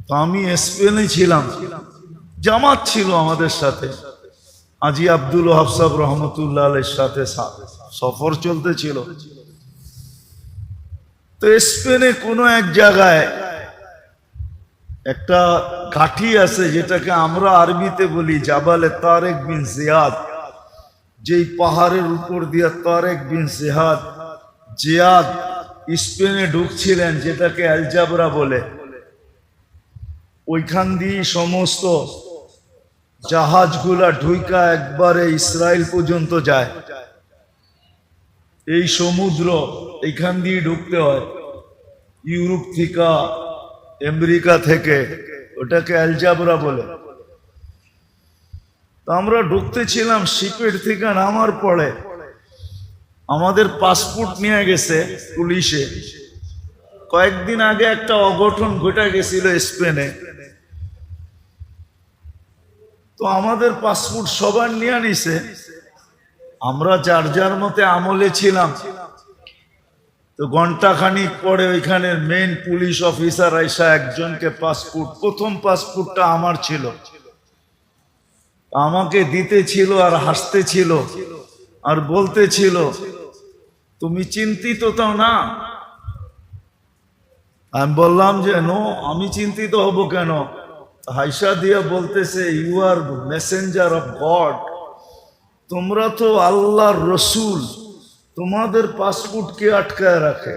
তো আমি স্পেনে ছিলাম, জামাত ছিল আমাদের সাথে, আজি আব্দুল ওয়াহাব সাহেব রহমতুল্লাহ আলাইহির সাথে সফর চলতেছিল। তো স্পেনে কোনো এক জায়গায় একটা ঘাঁটি আছে, যেটাকে আমরা আরবিতে বলি জাবালে তারেক বিন জিয়াদ। যেই পাহাড়ের উপর দিয়ে তারেক বিন জিয়াদ স্পেনে ঢুকছিলেন, যেটাকে আলজাবরা বলে, ওইখান দিয়ে সমস্ত জাহাজগুলা ঢুইকা একবারে ইসরায়েল পর্যন্ত যায়। এই সমুদ্র এইখান দিয়ে ঢুকতে হয়, ইউরোপ থেকে, আমেরিকা থেকে, ওটাকে আলজাবরা বলে। তো আমরা ঢুকতেছিলাম, শিপের থেকে নামার পরে আমাদের পাসপোর্ট নিয়ে গেছে পুলিশে। কয়েকদিন আগে একটা অঘটন ঘটে গেছিল স্পেনে, তো আমাদের পাসপোর্ট সবার নিয়ে নিছে। আমরা যার যার মতে আমলে ছিলাম। তো ঘন্টা খানিক পরে ওইখানের মেইন পুলিশ অফিসার আইসা একজনকে পাসপোর্ট, প্রথম পাসপোর্টটা আমার ছিল, আমাকে দিতে ছিল আর হাসতে ছিল আর বলতে ছিল, তুমি চিন্তিত তো না? আমি বললাম যে নো, আমি চিন্তিত হব কেন? হাইসা দিয়া বলতেছে, you are messenger of God, তোমরা তো আল্লাহর রসুল, তোমাদের পাসপোর্ট কে আটকায় রাখে?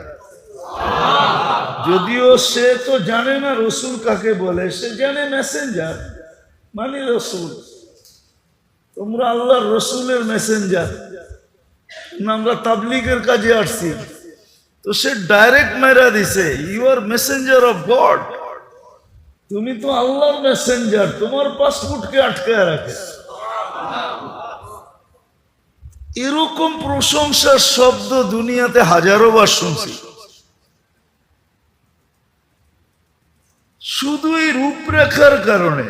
যদিও সে তো জানে না রসুল কাকে বলে, সে জানে মেসেঞ্জার মানে রসুল। তোমরা আল্লাহর রসুলের মেসেঞ্জার, আমরা তাবলিগের কাজে আসছি। তো সে ডাইরেক্ট মেরা দিছে, you are messenger of God, তুমি তো আল্লাহর মেসেঞ্জার, তোমার পাসপোর্টকে আটকায় রাখে। এরকম প্রশংসার শব্দ দুনিয়াতে হাজারো বার শুনছি। শুধু এই রূপরেখার কারণে,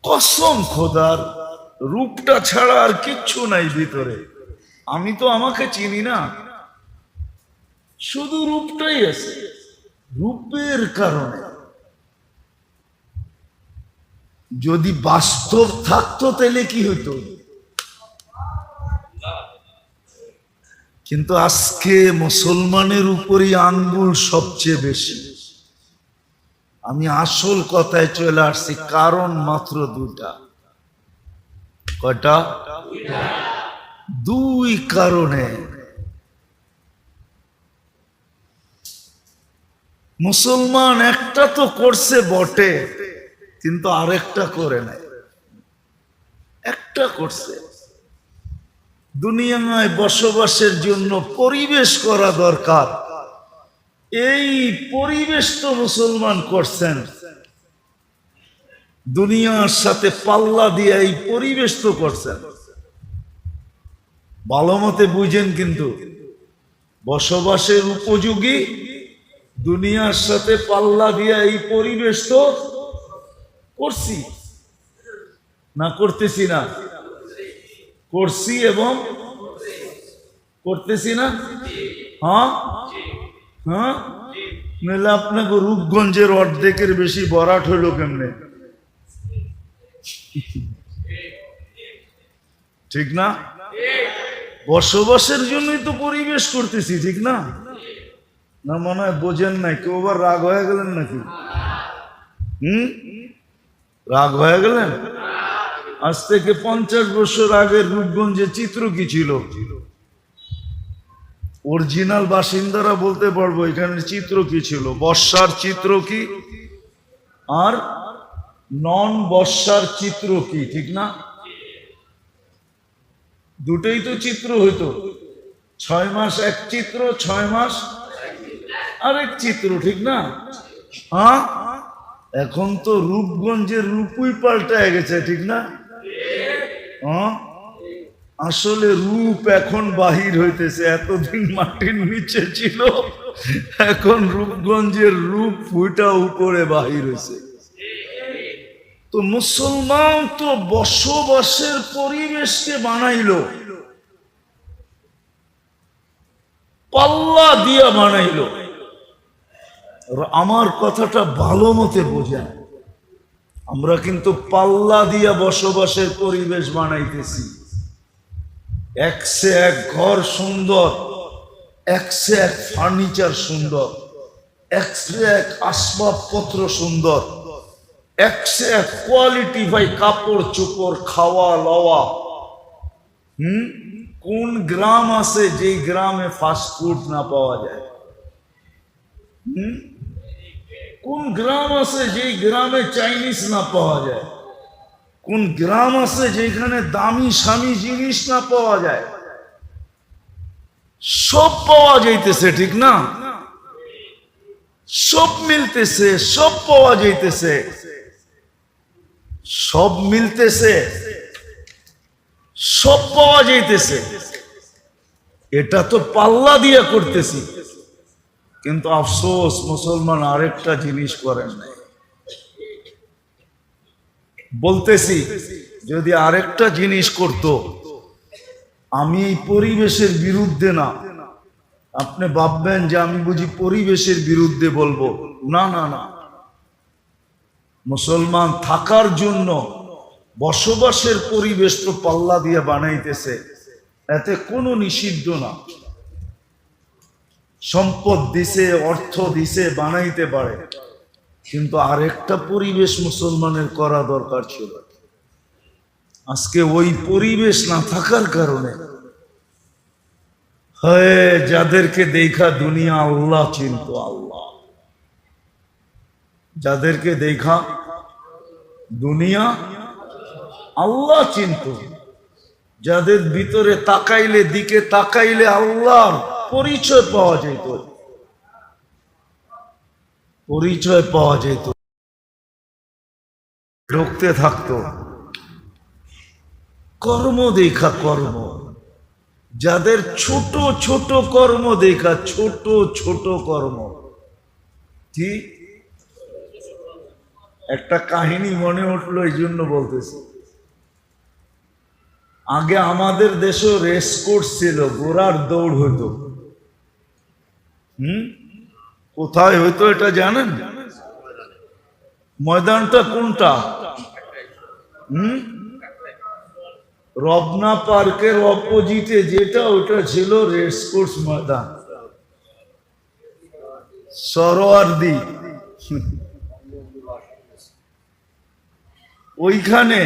কসম খোদার, রূপটা ছাড়া আর কিচ্ছু নাই ভিতরে। আমি তো আমাকে চিনি না, শুধু রূপটাই আছে। রূপের কারণে যদি বাস্তব থাকতো তাহলে কি হতো? কিন্তু আজকে মুসলমানের উপরই আঙ্গুল সবচেয়ে বেশি। আমি আসল কথায় চলে আসছি, কারণ মাত্র দুটা। কয়টা? দুই কারণে মুসলমান একটা তো করছে বটে, কিন্তু আরেকটা করে নাই। একটা করছে, দুনিয়ায় বসবাসের জন্য পরিবেশ করা দরকার, এই পরিবেশ তো মুসলমান করছেন। দুনিয়ার সাথে পাল্লা দিয়ে এই পরিবেশ তো করছেন। ভালো মতে বুঝেন, কিন্তু বসবাসের উপযোগী দুনিয়ার সাথে পাল্লা দিয়ে এই পরিবেশ তো করছি না? করতেছি না? করছি এবং করতেছি না? হ্যাঁ হ্যাঁ, নাহলে আপনাকে রূপগঞ্জের অর্ধেকের বেশি বরাট হইল কেমনে? ঠিক না? বসবাসের জন্যই তো পরিবেশ করতেছি, ঠিক না? না মনে হয় বোঝেন নাই, কেউ আবার রাগ হয়ে গেলেন নাকি? রাগ হয়ে গেলেন? আজ থেকে 50 বছর আগের রূপগঞ্জের চিত্র কি ছিল? অরিজিনাল বাসিন্দারা বলতে পারবো এখানের চিত্র কি ছিল। বর্ষার চিত্র কি আর নন বর্ষার চিত্র কি, ঠিক না? দুটোই তো চিত্র হইতো। 6 মাস এক চিত্র, 6 মাস আরেক চিত্র, ঠিক না? হ্যাঁ, এখন তো রূপগঞ্জের রূপই পাল্টায় গেছে, ঠিক না? হ্যাঁ, আসলে রূপ এখন বাহির হইতেছে। এতদিন মাটির নিচে ছিল, এখন রূপগঞ্জের রূপ ফুটা উপরে বাহির হয়েছে। তো মুসলমান তো বসবাসের পরিবেশকে বানাইলো, পাল্লা দিয়া বানাইলো। আমার কথাটা ভালো মতে বোঝেন, আমরা কিন্তু পাল্লা দিয়া বসবাসের পরিবেশ বানাইতেছি। একসে এক ঘর সুন্দর, একসে এক ফার্নিচার সুন্দর, একসে এক আসবাবপত্র সুন্দর, একসে এক কোয়ালিটি ভাই কাপড় চোপড়, খাওয়া লওয়া। কোন গ্রাম আছে যেই গ্রামে ফাস্ট ফুড না পাওয়া যায়? কোন গ্রাম আছে যেই গ্রামে চাইনিজ না পাওয়া যায়? কোন গ্রাম আছে যেখানে দামি স্বামী জিনিস না পাওয়া যায়? সব পাওয়া যাইতেছে, ঠিক না? সব মিলতেছে, সব পাওয়া যাইতেছে, সব মিলতেছে, সব পাওয়া যাইতেছে। এটা তো পাল্লা দিয়া করতেছি, কিন্তু আফসোস মুসলমান আরেকটা জিনিস করেন নাই। বলতেছি যদি আরেকটা জিনিস করত, আমি এই পরিবেশের বিরুদ্ধে না, আপনি ভাববেন যে আমি বুঝি পরিবেশের বিরুদ্ধে বলবো। না না না, মুসলমান থাকার জন্য বসবাসের পরিবেশ তো পাল্লা দিয়ে বানাইতেছে, এতে কোনো নিষিদ্ধ না। সম্পদ দিছে, অর্থ দিছে, বানাইতে পারে, কিন্তু আরেকটা পরিবেশ মুসলমানের করা দরকার ছিল। আজকে ওই পরিবেশ না থাকার কারণে যাদেরকে দেখা দুনিয়া আল্লাহ চিনত, আল্লাহ যাদেরকে দেখা দুনিয়া আল্লাহ চিনত, যাদের ভিতরে তাকাইলে, দিকে তাকাইলে আল্লাহর পরিচয় পাওয়া যেত, পরিচয় পাওয়া যেত, ঢুকতে থাকতো। কর্ম দেখা, কর্ম, যাদের ছোট ছোট কর্ম দেখা, ছোট ছোট কর্ম। কি একটা কাহিনী মনে উঠলো, এই জন্য বলতেছি। আগে আমাদের দেশে রেস কোর্স ছিল, ঘোড়ার দৌড় হইতো। কোথায় হইতো এটা জানেন? ময়দানটা কোনটা? রবনা পার্কের অপোজিটে যেটা, ওটা ছিল রেস কোর্স ময়দান, সরোয়ার্দি। ওইখানে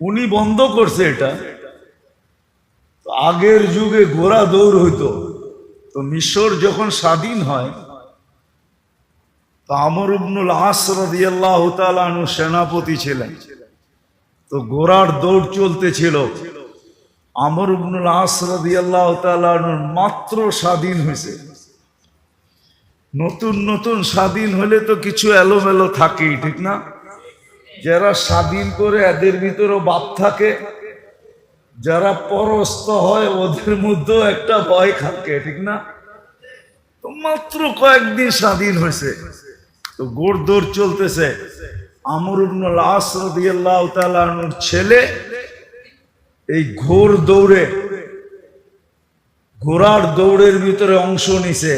উনি বন্ধ করছে এটা। আগের যুগে ঘোড়া দৌড় হইতো। তো মিশর যখন স্বাধীন হয়, তো আমর ইবনুল আস রাদিয়াল্লাহু তাআলা আনহু সেনাপতি ছিলেন। তো ঘোড়ার দৌড় চলতেছিল। আমর ইবনুল আস রাদিয়াল্লাহু তাআলা আনহু মাত্র স্বাধীন হয়েছে। নতুন নতুন স্বাধীন হলে তো কিছু এলোমেলো থাকেই, ঠিক না? যারা স্বাধীন করে এদের ভিতরেও বাপ থাকে, যারা পরস্ত হয় ওদের মধ্যেও একটা ভয় থাকে, ঠিক না? তো মাত্র কয়েকদিন স্বাধীন হয়েছে, তো ঘোড়দৌড় চলতেছে। আমর ইবনুল আস রাদিয়াল্লাহু তাআলা আনহুর ছেলে এই ঘোড়ার দৌড়ের ভিতরে অংশ নিছে।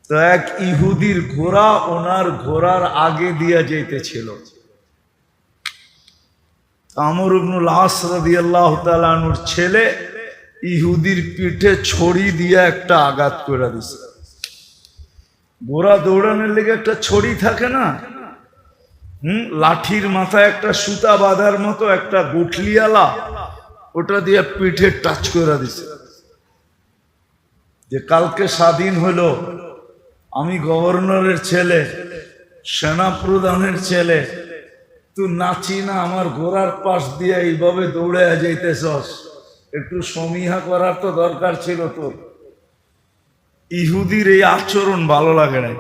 তো এক ইহুদির ঘোড়া ওনার ঘোড়ার আগে দিয়া যাইতেছিল। আমর ইবনুল আস রাদিয়াল্লাহু তাআলা আনহুর ছেলে ইহুদির পিঠে ছড়ি দিয়ে একটা আঘাত করে দিছে। ঘোড়া দৌড়ানোর লেগে একটা ছড়ি থাকে না, লাঠির মাথায় একটা সুতা বাঁধার মতো একটা গুঠলিয়ালা, ওটা দিয়ে পিঠে টাচ করে দিছে। যে কালকে স্বাধীন হলো, আমি গভর্নরের ছেলে, সেনা প্রধানের ছেলে, তুই নাচি না আমার ঘোড়ার পাশ দিয়ে এইভাবে দৌড়ে যাইতেছস, একটু সমীহা করার তো দরকার ছিল তোর। ইহুদির এই আচরণ ভালো লাগে না।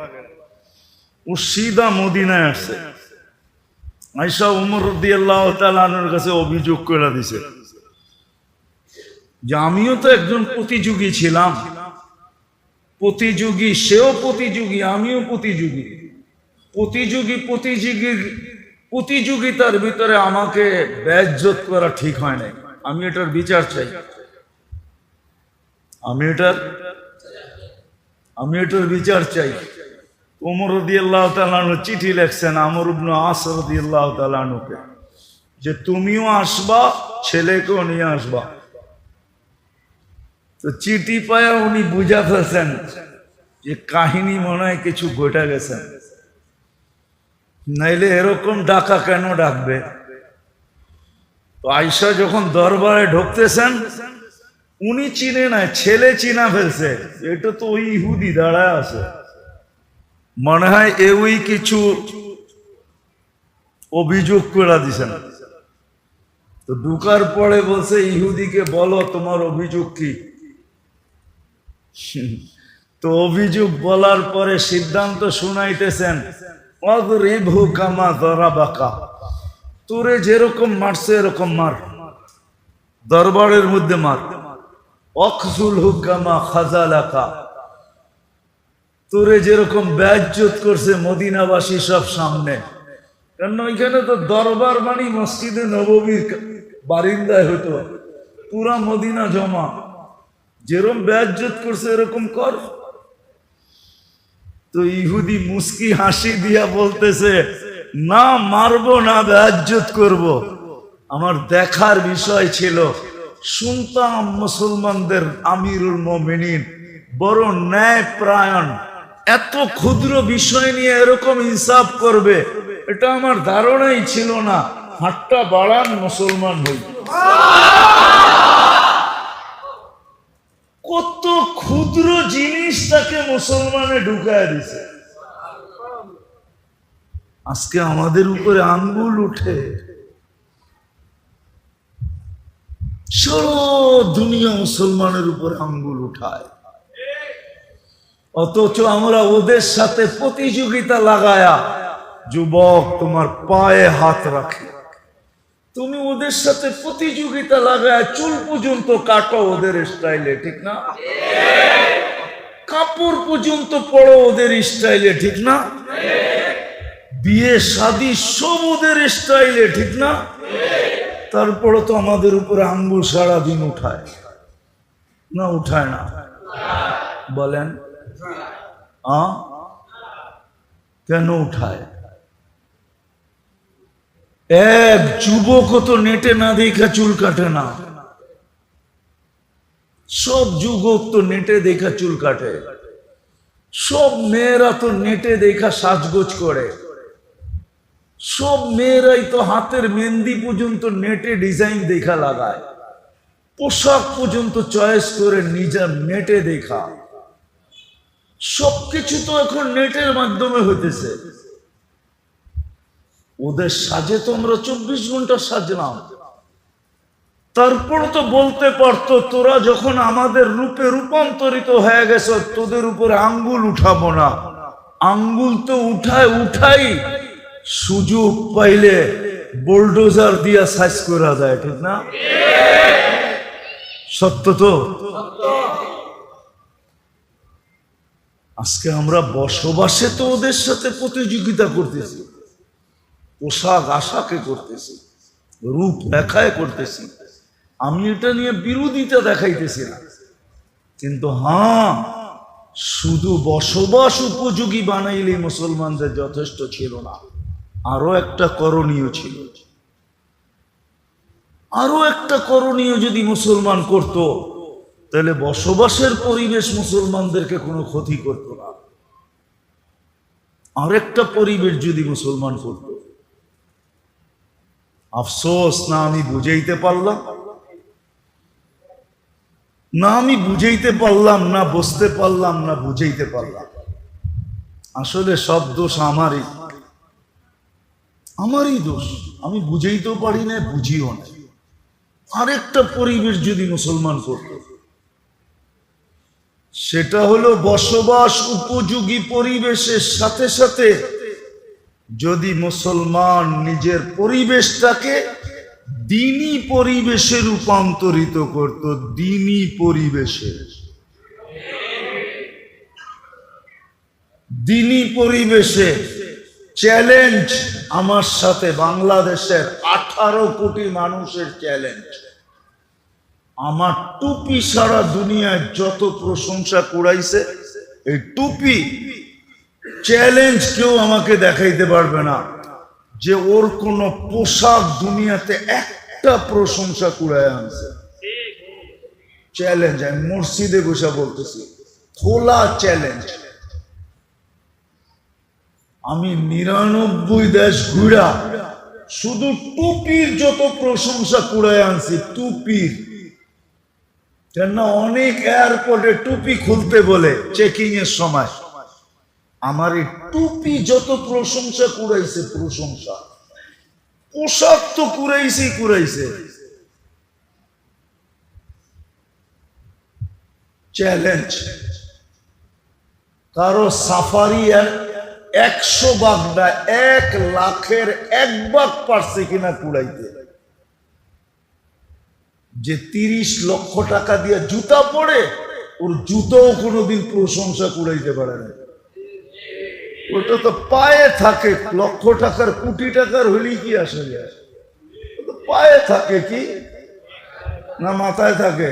ও সিধা মদিনায় আসছে, আয়েশা ওমর রাদিয়াল্লাহু তাআলা আনহুর কাছে অভিযোগ করে দিছে যে আমিও তো একজন প্রতিযোগী ছিলাম, প্রতিযোগী, সেও প্রতিযোগী, আমিও প্রতিযোগী, প্রতিযোগিতার ভিতরে আমাকে বেইজ্জত করা ঠিক হয় না। আমি এটার বিচার চাই, আমি এটার বিচার চাই। ওমর রাদিয়াল্লাহু তাআলা আনহু চিঠি লিখছেন আমর ইবনে আস রাদিয়াল্লাহু তাআলা আনহুকে যে তুমিও আসবা, ছেলেকেও নিয়ে আসবা। তো চিঠি পায়া উনি বুঝা ফেলছেন যে কাহিনী মনে হয় কিছু ঘটে গেছে, নাইলে এরকম ডাকা কেন ডাকবে। তো আয়েশা যখন দরবারে ঢুকতেছেন, উনি চিনে নাই, ছেলে চিনা ফেলছে, এটা তো ওই ইহুদি দাঁড়ায় আছে, মনে হয় ওই কিছু অভিযোগ করে দিছেন। তো ঢুকার পরে বলছে ইহুদিকে বলো তোমার অভিযোগ কি। তো অভিযোগ বলার পরে সিদ্ধান্ত শুনাইতেছেন, অদরিবহু কামা দরাবাকা, তোরে যেরকম মারছে এরকম মার, দরবারের মধ্যে মার। অখজুলহু কামা খাজালাকা, তোরে যেরকম বেইজ্জত করছে মদিনাবাসী সব সামনে, কারণ ওইখানে তো দরবার মানে মসজিদে নববীর বারিন্দায় হতো, পুরা মদিনা জমা, যেরকম বেইজ্জত করছে এরকম কর। তো ইহুদি মুস্কি হাসি দিয়া বলতেছে, না মারবো না, বেইজ্জত করব। আমার দেখার বিষয় ছিল, শুনতাম মুসলমানদের আমিরুল মুমিনিন বড় ন্যায় প্রায়ণ, এত ক্ষুদ্র বিষয় নিয়ে এরকম ইনসাফ করবে, এটা আমার ধারণাই ছিল না। হাতটা বাড়ান, মুসলমান হই। কত ক্ষুদ্র জিনিসটাকে মুসলমানে ঢুকায় দিছে। আজকে আমাদের উপরে আঙ্গুল উঠে, সারা দুনিয়া মুসলমানের উপরে আঙ্গুল উঠায়, অথচ আমরা ওদের সাথে প্রতিযোগিতা লাগায়া, যুবক তোমার পায়ে হাত রাখে, তুমি ওদের সাথে প্রতিযোগিতা লাগায় চুল পর্যন্ত কাটো ওদের স্টাইলে, ঠিক না? কাপড় পর্যন্ত পড়ো ওদের স্টাইলে, ঠিক না? বিয়ে শাদী সব ওদের স্টাইলে, ঠিক না? তারপরে তো আমাদের উপরে আঙ্গুল সারাদিন উঠায় না, উঠায় না? বলেন কেন উঠায়? এক যুবক তো নেটে না দেখা চুল কাটে না, সব যুবক তো নেটে দেখা চুল কাটে, সব মেয়েরা তো নেটে দেখা সাজগোজ করে, সব মেয়েরাই তো হাতের মেহেন্দি পর্যন্ত নেটে ডিজাইন দেখা লাগায়, পোশাক পর্যন্ত চয়েস করে নিজের নেটে দেখা, সবকিছু তো এখন নেটের মাধ্যমে হইতেছে। ওদের সাজে তো আমরা 24 ঘন্টা সাজলাম, তারপর তো বলতে পারতো তোরা যখন আমাদের রূপে রূপান্তরিত হয়ে গেছ, তোদের উপরে আঙ্গুল উঠাবো না। আঙ্গুল তো উঠাই সুযোগ পাইলে বুলডোজার দিয়া সাইজ করা যায়, ঠিক না? সত্য তো। আজকে আমরা বসবাসে তো ওদের সাথে প্রতিযোগিতা করতেছি, পোশাক আশাকে করতেছি, রূপ দেখায় করতেছি। আমি এটা নিয়ে বিরোধিতা দেখাইতেছি না, কিন্তু শুধু বসবাস উপযোগী বানাইলে মুসলমানদের যথেষ্ট ছিল না, আরো একটা করণীয় ছিল। আরো একটা করণীয় যদি মুসলমান করত, তাহলে বসবাসের পরিবেশ মুসলমানদেরকে কোনো ক্ষতি করত না। আরেকটা পরিবেশ যদি মুসলমান করত, আফসোস না আমি বুঝাইতে পারলাম, না বুঝতে পারলাম, না বুঝাইতে পারলাম। আসলে সব দোষ আমারই দোষ, আমি বুঝাইতেও পারি না, বুঝিও না। আরেকটা পরিবেশ যদি মুসলমান করত, সেটা হলো বসবাস উপযোগী পরিবেশের সাথে সাথে যদি মুসলমান নিজের পরিবেশটাকে দ্বীনি পরিবেশে রূপান্তরিত করত। দ্বীনি পরিবেশে চ্যালেঞ্জ আমার সাথে বাংলাদেশের 18 কোটি মানুষের চ্যালেঞ্জ। আমার টুপি সারা দুনিয়ায় যত প্রশংসা কুড়াইছে, এই টুপি চ্যালেঞ্জ কেউ আমাকে দেখাইতে পারবে না যে ওর কোন পোশাক দুনিয়াতে একটা প্রশংসা কুড়ায় আনছে। চ্যালেঞ্জ, আমি মসজিদে বসে বলতেছি, খোলা চ্যালেঞ্জ। আমি 99 দেশ ঘুরা শুধু টুপির যত প্রশংসা কুড়ায় আনছি, টুপির। কেন অনেক এয়ারপোর্টে টুপি খুলতে বলে চেকিং এর সময়, আমার এই টুপি যত প্রশংসা কুড়াইছে, প্রশংসা। পোশাক তো কুড়াইছে। চ্যালেঞ্জ, কারো সাফারি 100 ভাগ না 1 লাখের 1 ভাগ পারছে কিনা কুড়াইতে। যে 30 লক্ষ টাকা দিয়ে জুতা পরে, ওর জুতাও কোনোদিন প্রশংসা কুড়াইতে পারে না। ওটা তো পায়ে থাকে, লক্ষ টাকার কোটি টাকার হলেই কি আসে যায়, পায়ে থাকে কি না মাথায় থাকে?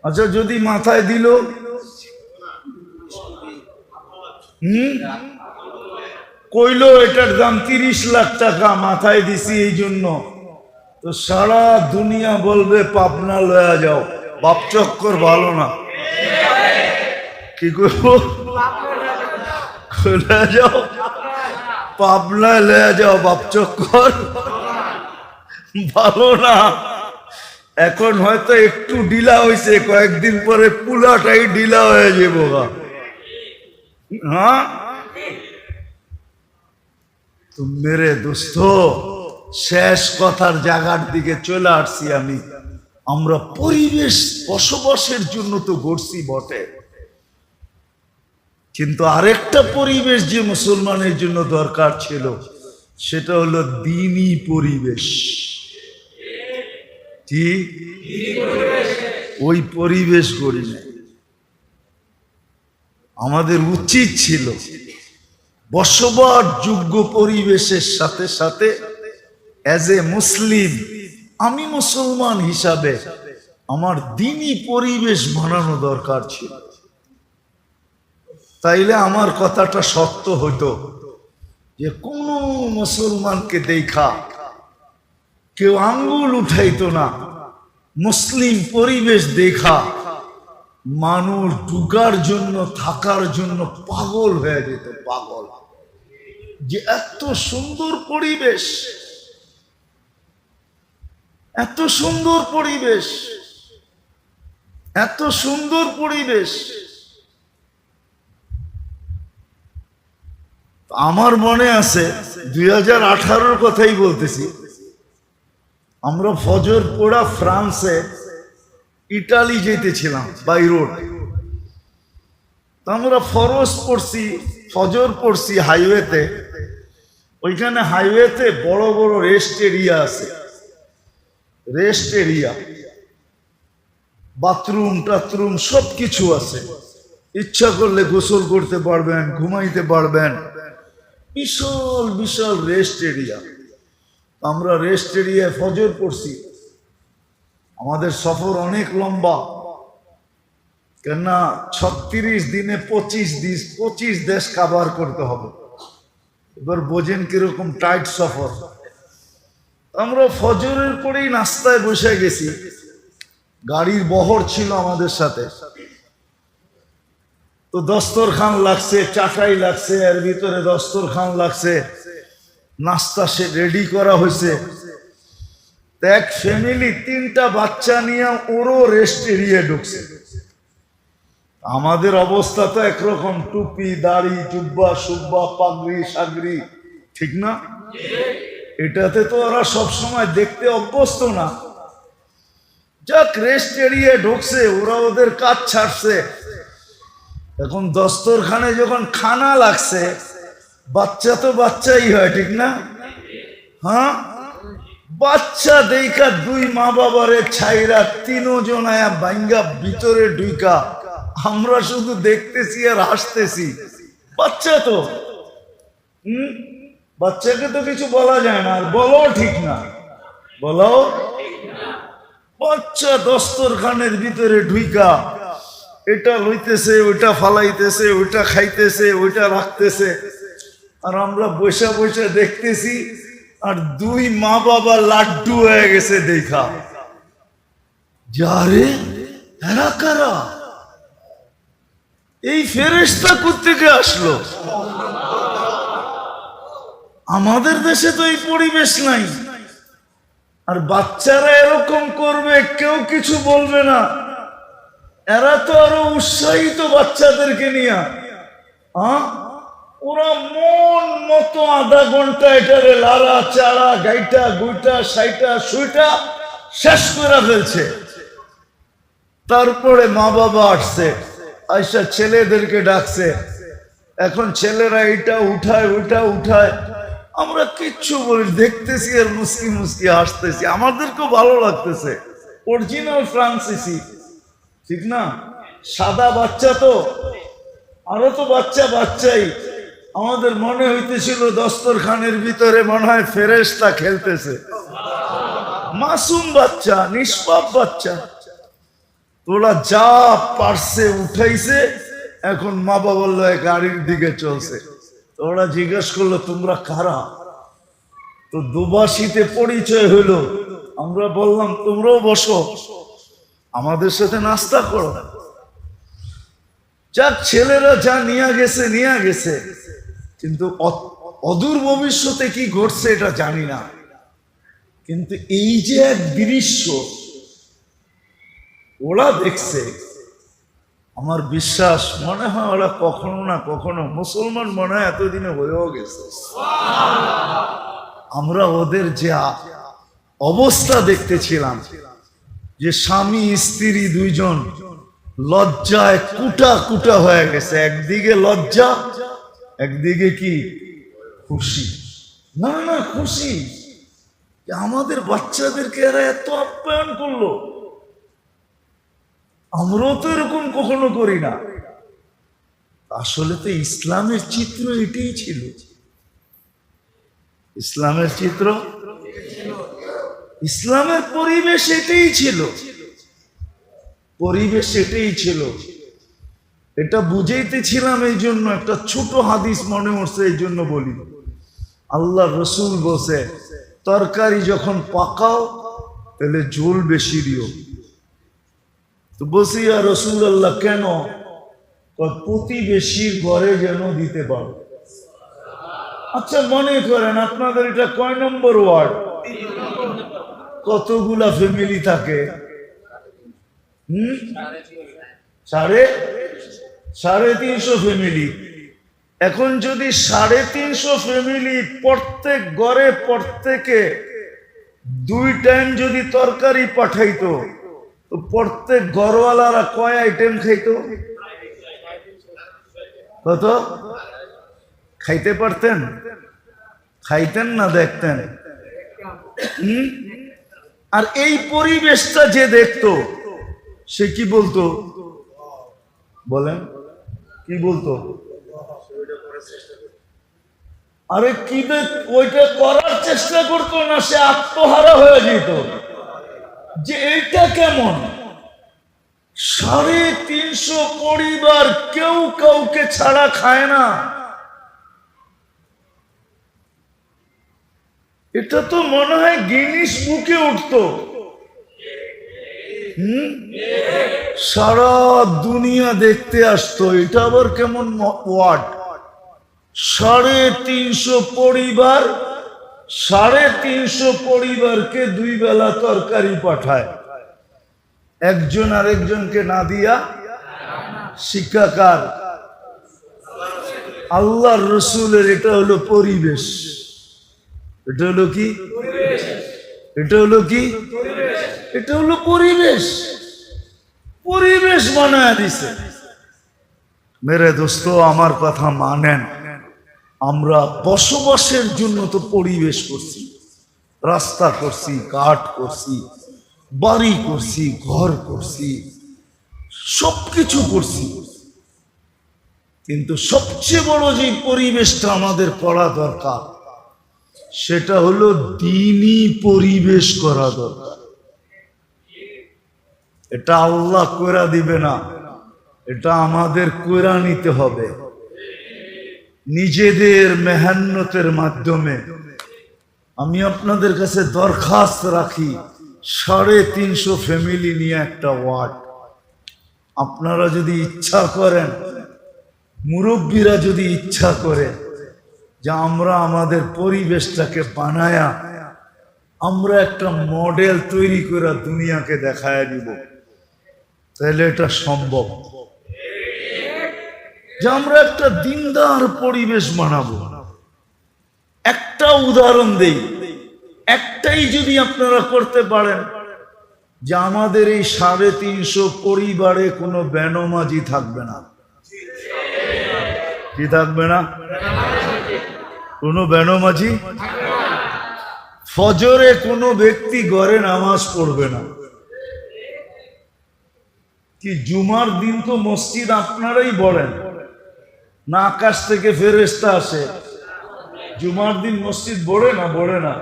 আচ্ছা, যদি মাথায় দিল, কইলো এটার দাম 30 লাখ টাকা, মাথায় দিছি এই জন্য, তো সারা দুনিয়া বলবে পাবনা লয়া যাও, বাপ চক্কর ভালো না। কি করবো? লয়া যাও পাবনা, লয়া যাও, বাপ চক্কর ভালো না। এখন হয়তো একটু ঢিলা হয়েছে, কয়েকদিন পরে পুলাটাই ঢিলা হয়ে যাবো। হ্যাঁ, তো মেরে দোস্ত, শেষ কথার জায়গার দিকে চলে আসছি আমি। আমরা পরিবেশ বসবাসের জন্য তো গড়ছি বটে, কিন্তু আরেকটা পরিবেশ যে মুসলমানের জন্য দরকার ছিল, সেটা হলো দ্বীনি পরিবেশ। ঠিক, ওই পরিবেশ গড়ি না। আমাদের উচিত ছিল বসবাস যোগ্য পরিবেশের সাথে সাথে অ্যাজ এ মুসলিম, আমি মুসলমান হিসাবে আমার দ্বীনি পরিবেশ বানানো দরকার ছিল। তাইলে আমার কথাটা সত্য হতো যে কোন মুসলমানকে দেখা কেউ আঙ্গুল উঠাইতো না। মুসলিম পরিবেশ দেখা মানুষ ঢুকার জন্য, থাকার জন্য পাগল হয়ে যেত, পাগল। যে এত সুন্দর পরিবেশ, এত সুন্দর পরিবেশ, এত সুন্দর পরিবেশ। আমার মনে আছে 2018-র কথাই বলতেছি, আমরা ফজর পড়া ফ্রান্সে ইটালি যেতেছিলাম বাই রোড। আমরা ফরজ পড়ছি, ফজর পড়ছি হাইওয়েতে। ওইখানে হাইওয়েতে বড় বড় রেস্ট এরিয়া আছে, রেস্ট এরিয়া, বাথরুম টাথরুম সব কিছু আছে। ইচ্ছা করলে গোসল করতে পারবেন, ঘুমাইতে পারবেন, বিশাল বিশাল রেস্ট এরিয়া। আমরা রেস্ট এরিয়ায় ফজর পড়ছি। আমাদের সফর অনেক লম্বা, কেননা 36 দিনে 25 দেশ কাভার করতে হবে। এবার বোঝেন কিরকম টাইট সফর। আমরা ফজরের পরেই নাস্তায় বসে গেছি, গাড়ির বহর ছিল আমাদের সাথে। তো দস্তরখান লাগছে, চাটাই লাগছে, এর ভিতরে দস্তরখান লাগছে, নাস্তা সে রেডি করা হয়েছে। এক ফ্যামিলি 3টা বাচ্চা নিয়ে ওরও রেস্ট এরিয়া ঢুকছে। আমাদের অবস্থা তো একরকম, টুপি, দাড়ি, জুব্বা, সুব্বা, পাগড়ি, সাগরি, ঠিক না? এটাতে তো ওরা সবসময় দেখতে অভ্যস্ত না। যাক, রেস্ট এরিয়া ঢুকছে, ওরা ওদের কাজ ছাড়ছে। এখন দস্তরখানে যখন খানা লাগছে, বাচ্চা তো বাচ্চাই হয়, ঠিক না? হ্যাঁ, বাচ্চা দেখা 2 মা বাবারে ছাইরা 3 জনায়া বাইঙ্গা ভিতরে ঢুকা, আমরা শুধু দেখতেছি আর হাসতেছি। বাচ্চা তো, বাচ্চাকে তো কিছু বলা যায় না, আর বলো ঠিক না, বলো। বাচ্চা দস্তরখানের ভিতরে ঢুকা এটা লইতেছে, ওইটা ফালাইতেছে, ওইটা খাইতেছে, ওইটা রাখতেছে, আর আমরা বসে বসে দেখতেছি। আর দুই মা বাবা লাড্ডু হয়ে গেছে দেখা। যারে এরা কারা? এই ফেরেশতা কোত্থেকে আসলো? আমাদের দেশে তো এই পরিবেশ নাই। আর বাচ্চারা এরকম করবে, কেউ কিছু বলবে না। এরা তো আরো উৎসাহিত বাচ্চাদেরকে নিয়ে। ওরা মন মতো আধা ঘন্টা এটারে লাড়া চাড়া গাইটা গুইটা সাইটা সুইটা শেষ করে ফেলছে। তারপরে মা বাবা আসছে, আইসা ছেলেদেরকে ডাকছে। এখন ছেলেরা এটা উঠায় ওইটা উঠায়, আমরা কিচ্ছু বলি, দেখতেছি আর মুসকি মুসকি হাসতেছি। আমাদেরকেও ভালো লাগতেছে। অরিজিনাল ফ্রান্সিসি, ঠিক না? সাদা বাচ্চা তো, আরো তো বাচ্চা বাচ্চাই। আমাদের মনে হইতেছিল দস্তরখানের ভিতরে মনে হয় ফেরেশতা খেলতেছে। মাসুম বাচ্চা, নিষ্পাপ বাচ্চা। তোরা যা পারছে উঠাইছে। এখন মা বাবা গাড়ির দিকে চলছে। ওরা জিজ্ঞেস করলো তোমরা কারা? তো দুবাসীতে পরিচয় হইলো। আমরা বললাম তোমরাও বসো, আমাদের সাথে নাস্তা করো। যাক, ছেলেরা যা নিয়ে গেছে নিয়ে গেছে, কিন্তু অদূর ভবিষ্যতে কি ঘটছে এটা জানি না। কিন্তু এই যে এক দৃশ্য ওরা দেখছে, আমার বিশ্বাস মনে হয় ওরা কখনো না কখনো মুসলমান মনে হয় এতদিনে হয়েও গেছে। আমরা ওদের যে অবস্থা দেখতেছিলাম, যে স্বামী স্ত্রী দুইজন লজ্জায় কুটা কুটা হয়ে গেছে। একদিকে লজ্জা, একদিকে কি খুশি। না না খুশি, আমাদের বাচ্চাদেরকে এরা এত আপ্যায়ন করলো, আমরাও তো এরকম কখনো করি না। আসলে তো ইসলামের চিত্র এটাই ছিল। ইসলামের চিত্র, ইসলামের পরিবেশ এটাই ছিল। পরিবেশ এটাই ছিল। এটা বুঝাইতেছিলাম এই জন্য, একটা ছোট হাদিস মনে হচ্ছে এই জন্য বলি। আল্লাহ রসুল বলছে তরকারি যখন পাকাও তাহলে ঝোল বেশি দিও। তো বলছি আর রাসূলুল্লাহ কেন? প্রতিবেশীর ঘরে যেন দিতে পারো। আচ্ছা মনে করেন আপনাদের এটা কয় নম্বর ওয়ার্ড? কতগুলা ফ্যামিলি থাকে? সাড়ে 350 ফ্যামিলি। এখন যদি 350 ফ্যামিলি প্রত্যেক ঘরে প্রত্যেকে 2 টাইম যদি তরকারি পাঠাইতো, তো প্রত্যেক ঘরওয়ালারা কয় আইটেম খাইতো? কত খাইতে পারতেন? খাইতেন না দেখতেন? আর এই পরিবেশটা যে দেখতো সে কি বলতো? বলেন কি বলতো? আরে কি ওইটা করার চেষ্টা করতো না, সে আত্মহারা হয়ে যেত যে এইটা কেমন। 350 পরিবার কেউ কাউকে ছাড়া খায় না। এটা তো মনে হয় গিনিস বুকে উঠতো। সারা দুনিয়া দেখতে আসতো। এটা আবার কেমন ওয়ার্ড? 350 পরিবার, 350 পরিবারকে 2 বেলা তরকারি পাঠায়, একজন আরেকজনকে না দিয়া। শিক্ষাকার আল্লাহর রসুলের। এটা হলো পরিবেশ। এটা হলো কি? এটা হলো কি? এটা হলো পরিবেশ। পরিবেশ বানায় দিছে। মেরে দোস্ত আমার কথা মানেন, আমরা বসবাসের জন্য তো পরিবেশ করছি, রাস্তা করছি, ঘাট করছি, বাড়ি করছি, ঘর করছি, সবকিছু করছি। কিন্তু সবচেয়ে বড় যে পরিবেশটা আমাদের করা দরকার সেটা হলো দ্বীনি পরিবেশ করা দরকার। এটা আল্লাহ করে দিবে না, এটা আমাদের কইরা নিতে হবে নিজেদের মেহনতের মাধ্যমে। আমি আপনাদের কাছে দরখাস্ত রাখি, 350 ফ্যামিলি নিয়ে একটা ওয়ার্ড। আপনারা যদি ইচ্ছা করেন, মুরব্বীরা যদি ইচ্ছা করে যে আমরা আমাদের পরিবেশটাকে বানায়া আমরা একটা মডেল তৈরি করে দুনিয়াকে দেখায় দিব, তাহলে এটা সম্ভব যে আমরা একটা দিনদার পরিবেশ বানাবো। একটা উদাহরণ দেই, একটাই যদি আপনারা করতে পারেন যে আমাদের এই 350 পরিবারে কোনো বেনমাজি থাকবে না। কি থাকবে না? কোনো বেনমাজি। ফজরে কোনো ব্যক্তি ঘরে নামাজ পড়বে না। কি জুমার দিন তো মসজিদ আপনারাই বলেন না, আকাশ থেকে ফেরেশতা আসে? জুমার দিন মসজিদ বড়ে না? বড়ে না?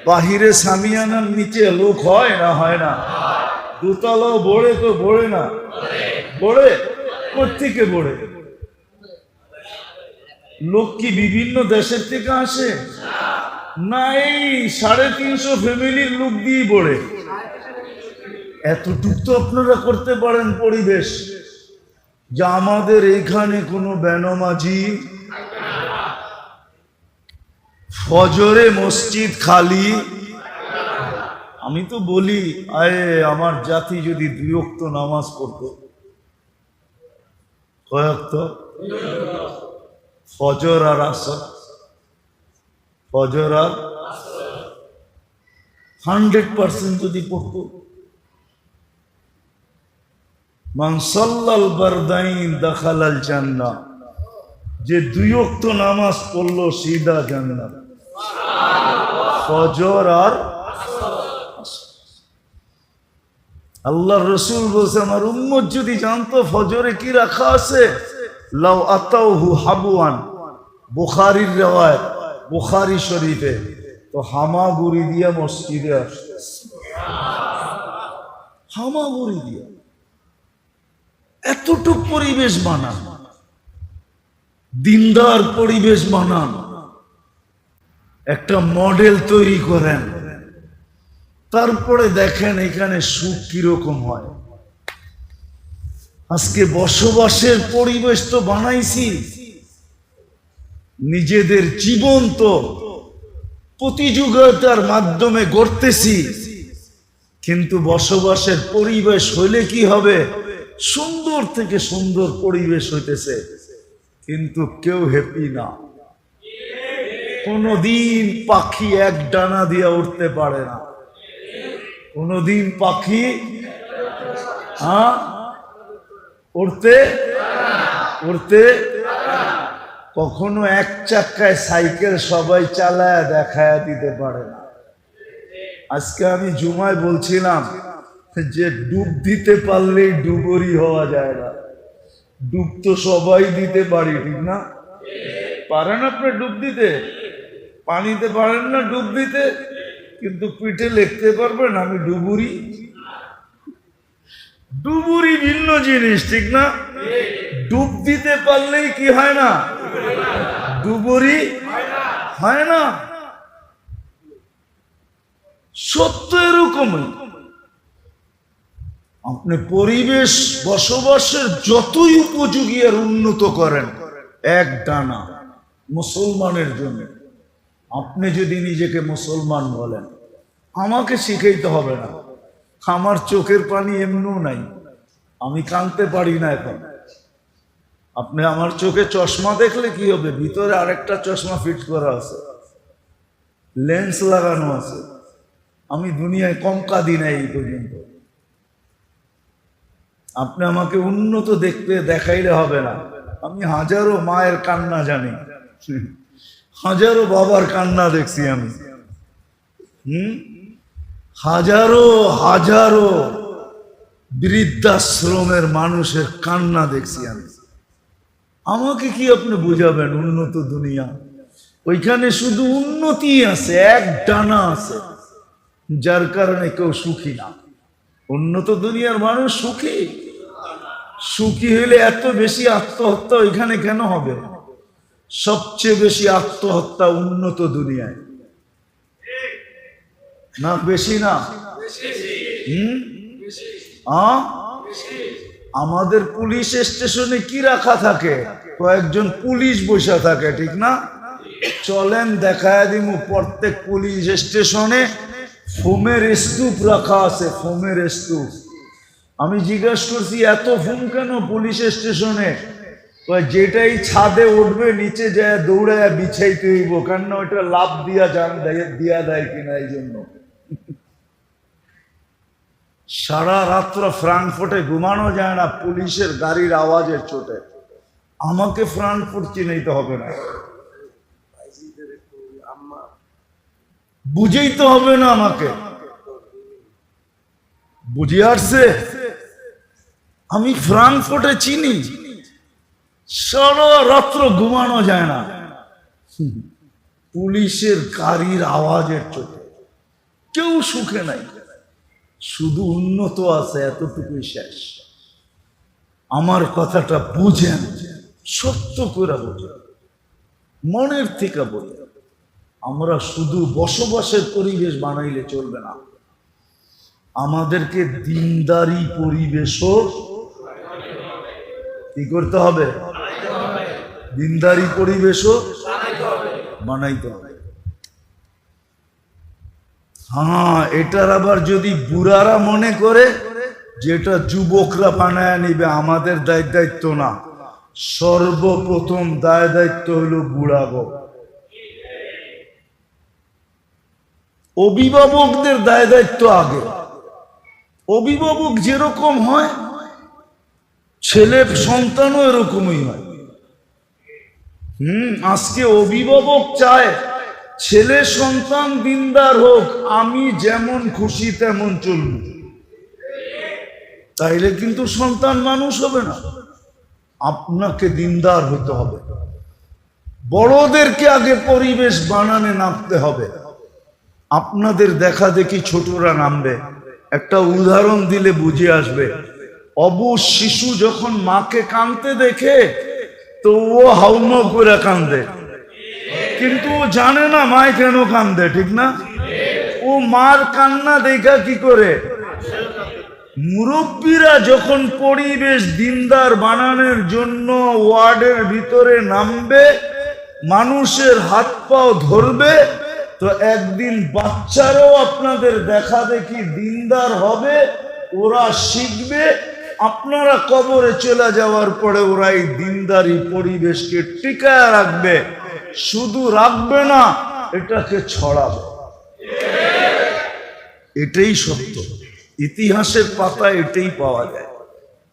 বাহিরে সামিয়ানার নিচে লোক হয় না? হয় না? দোতলাও বড়ে তো বড়ে না? বড়ে। কোত্থেকে বড়ে? লোক কি বিভিন্ন দেশের থেকে আসে না? এই 350 ফ্যামিলির লোক দিয়ে বড়ে। এতটুক তো আপনারা করতে পারেন পরিবেশ যে আমাদের এখানে কোনো বেনমাজি, ফজরে মসজিদ খালি। আমি তো বলি আয়ে আমার জাতি যদি 2 ওয়াক্ত নামাজ পড়তো। কয় ওয়াক্ত? ফজর আর আসর। ফজর আর 100% যদি পড়তো। মান সাল্লাল বারদাইন দাখালাল জান্নাহ, যে 2 ওয়াক্ত নামাজ পড়লো সিধা জান্নাত। ফজর আর আল্লাহর রাসূল বলেছে আমার উম্মত যদি জানতো ফজরে কি রাখা আছে, লাউ আতাউহু হাবুয়ান, বুখারীর riwayat, বুখারী শরীফে, তো হামাগুড়ি দিয়া মসজিদে আসতো। হামাগুড়ি দিয়া। এতটুক পরিবেশ বানান, দিনদার পরিবেশ বানান, একটা মডেল তৈরি করেন, তারপরে দেখেন এখানে সুখ কিরকম হয়। আজকে বসবাসের পরিবেশ তো বানাইছি, নিজেদের জীবন তো প্রতিযোগিতার মাধ্যমে গড়তেছি, কিন্তু বসবাসের পরিবেশ হইলে কি হবে? সুন্দর থেকে সুন্দর পরিবেশ হইতেছে, কিন্তু কেউ হ্যাপি না। কোনদিন পাখি এক ডানা দিয়ে উঠতে পারে না। কোনদিন পাখি উড়তে উড়তে কখনো এক চাক্কায় সাইকেল সবাই চালায় দেখায় দিতে পারে না। আজকে আমি জুমায় বলছিলাম যে ডুব দিতে পারলেই ডুবুরি হওয়া যায় না। ডুব তো সবাই দিতে পারি, ঠিক না? পারেন আপনি ডুব দিতে? পানিতে পারেন না ডুব দিতে, কিন্তু পিঠে লিখতে পারবেন আমি ডুবুরি। ডুবুরি ভিন্ন জিনিস, ঠিক না? ডুব দিতে পারলেই কি হয় না? ডুবুরি হয় না। সত্য এরকমই। আপনি পরিবেশ বসবাসের যতই উপযোগী আর উন্নত করেন, এক ডানা মুসলমানের জন্য। আপনি যদি নিজেকে মুসলমান বলেন, আমাকে শিখাইতে হবে না। আমার চোখের পানি এমনিও নাই, আমি কাঁদতে পারি না এখন। আপনি আমার চোখে চশমা দেখলে কি হবে? ভিতরে আরেকটা চশমা ফিট করা আছে, লেন্স লাগানো আছে। আমি দুনিয়ায় কম কাঁদি না এই পর্যন্ত। আপনি আমাকে উন্নত দেখতে দেখাইলে হবে না। আমি হাজারো মায়ের কান্না জানি, হাজারো বাবার কান্না দেখছি আমি। হাজারো হাজারো বৃদ্ধাশ্রমের মানুষের কান্না দেখছি আমি। আমাকে কি আপনি বুঝাবেন উন্নত দুনিয়া? ওইখানে শুধু উন্নতি আছে, এক ডানা আছে, যার কারণে কেউ সুখী না। উন্নত দুনিয়ার মানুষ সুখী, সুখী হইলে এত বেশি আত্মহত্যা ওইখানে কেন হবে? সবচেয়ে বেশি আত্মহত্যা উন্নত দুনিয়ায়, না বেশি না? আমাদের পুলিশ স্টেশনে কি রাখা থাকে? কয়েকজন পুলিশ বসে থাকে, ঠিক না? চলেন দেখায় দিমু, প্রত্যেক পুলিশ স্টেশনে ফোমের স্তূপ রাখা আছে, ফোমের স্তূপ। আমি জিজ্ঞাসা করছি এত ফোম কেন পুলিশ স্টেশনে? যেটাই ছাদে উঠবে নিচে যায় দৌড়ায় বিছাইতে হইব, কেন ওইটা লাভ দিয়া দিয়া দেয় কিনা এই জন্য। সারা রাত্র ফ্রাঙ্কফুর্টে ঘুমানো যায় না পুলিশের গাড়ির আওয়াজের চোটে। আমাকে ফ্রাঙ্কফুর্ট চিনাইতে হবে না, বুঝেই তো হবে না আমাকে, বুঝে আসছে? আমি ফ্রাঙ্কফুর্টে চিনি, সারা রাত্র ঘুমানো যায় না পুলিশের গাড়ির আওয়াজের চোটে। কেউ সুখে নাই, শুধু উন্নত আছে, এতটুকুই শেষ। আমার কথাটা বুঝেন, সত্য করে বোঝেন, মনের থেকে বলে। আমরা শুধু বসবাসের পরিবেশ বানাইলে চলবে না, আমাদেরকে দিনদারি পরিবেশও কি করতে হবে? দিনদারি পরিবেশও বানাইতে হবে। হ্যাঁ, এটার আবার যদি বুড়ারা মনে করে যেটা যুবকরা বানায় নিবে, আমাদের দায়িত্ব না। সর্বপ্রথম দায়িত্ব হলো বুড়াবক, অভিভাবকদের দায়িত্ব আগে। অভিভাবক যেরকম হয় ছেলে সন্তানও এরকমই হয়। আজকে অভিভাবক চায় ছেলে সন্তান দিনদার হোক, আমি যেমন খুশি তেমন চলব, তাইলে কিন্তু সন্তান মানুষ হবে না। আপনাকে দিনদার হতে হবে, বড়দেরকে আগে পরিবেশ বানানে নামতে হবে। আপনাদের দেখা দেখি ছোটরা নামবে। একটা উদাহরণ দিলে বুঝে আসবে। অবুঝ শিশু যখন মাকে কাঁদতে দেখে তো ও হাউমাউ করে কান্দে, কিন্তু ও জানে না মায় কেন কান্দে, ঠিক না? ও মার কান্না দেখা কি করে? মুরব্বীরা যখন পরিবেশ দিনদার বানানোর জন্য ওয়ার্ডের ভিতরে নামবে, মানুষের হাত পাও ধরবে, তো একদিন বাচ্চারাও আপনাদের দেখা দেখি দিনদার হবে, ওরা শিখবে। আপনারা কবরে চলে যাওয়ার পরে ওরা এই দিনদারি পরিবেশকে টিকায় রাখবে। শুধু রাখবে না, এটাকে ছড়াবে। এটাই সত্য, ইতিহাসের পাতায় এটাই পাওয়া যায়।